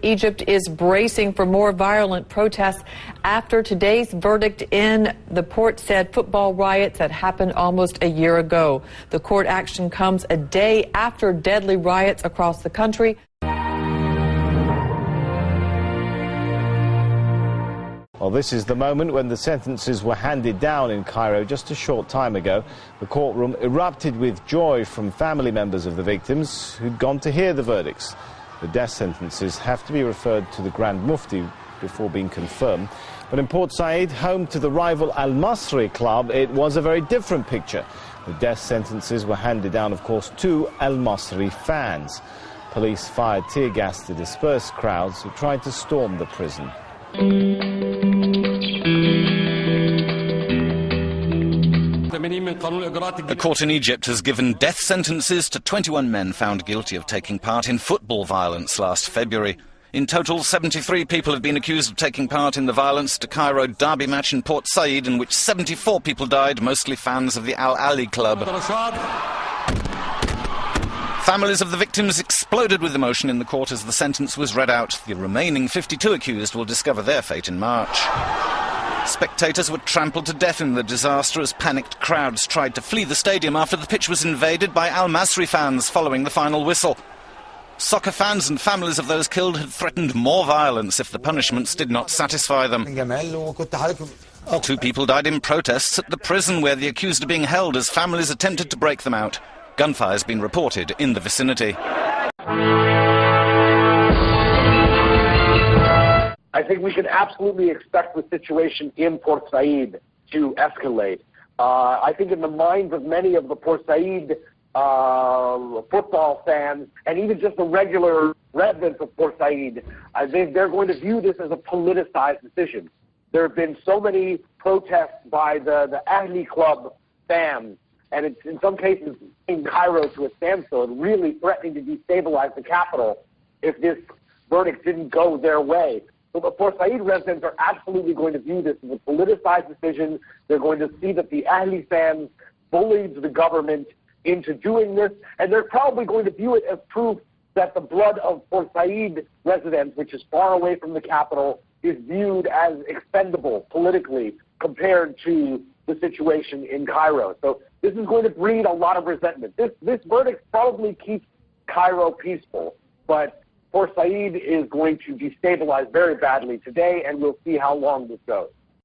Egypt is bracing for more violent protests after today's verdict in the Port Said football riots that happened almost a year ago. The court action comes a day after deadly riots across the country. Well, this is the moment when the sentences were handed down in Cairo just a short time ago. The courtroom erupted with joy from family members of the victims who'd gone to hear the verdicts. The death sentences have to be referred to the Grand Mufti before being confirmed. But in Port Said, home to the rival Al Masry club, it was a very different picture. The death sentences were handed down, of course, to Al Masry fans. Police fired tear gas to disperse crowds who tried to storm the prison. A court in Egypt has given death sentences to 21 men found guilty of taking part in football violence last February. In total, 73 people have been accused of taking part in the violence at a Cairo derby match in Port Said, in which 74 people died, mostly fans of the Al Ali club. Families of the victims exploded with emotion in the court as the sentence was read out. The remaining 52 accused will discover their fate in March. Spectators were trampled to death in the disaster as panicked crowds tried to flee the stadium after the pitch was invaded by Al Masry fans following the final whistle. Soccer fans and families of those killed had threatened more violence if the punishments did not satisfy them. 2 people died in protests at the prison where the accused are being held as families attempted to break them out. Gunfire has been reported in the vicinity. I think we can absolutely expect the situation in Port Said to escalate. I think in the minds of many of the Port Said football fans, and even just the regular residents of Port Said, they're going to view this as a politicized decision. There have been so many protests by the Ahli club fans, and it's in some cases in Cairo to a standstill and really threatening to destabilize the capital if this verdict didn't go their way. So the Port Said residents are absolutely going to view this as a politicized decision. They're going to see that the Ahli fans bullied the government into doing this, and they're probably going to view it as proof that the blood of Port Said residents, which is far away from the capital, is viewed as expendable politically compared to the situation in Cairo. So this is going to breed a lot of resentment. This verdict probably keeps Cairo peaceful, but Port Said is going to destabilize very badly today, and we'll see how long this goes.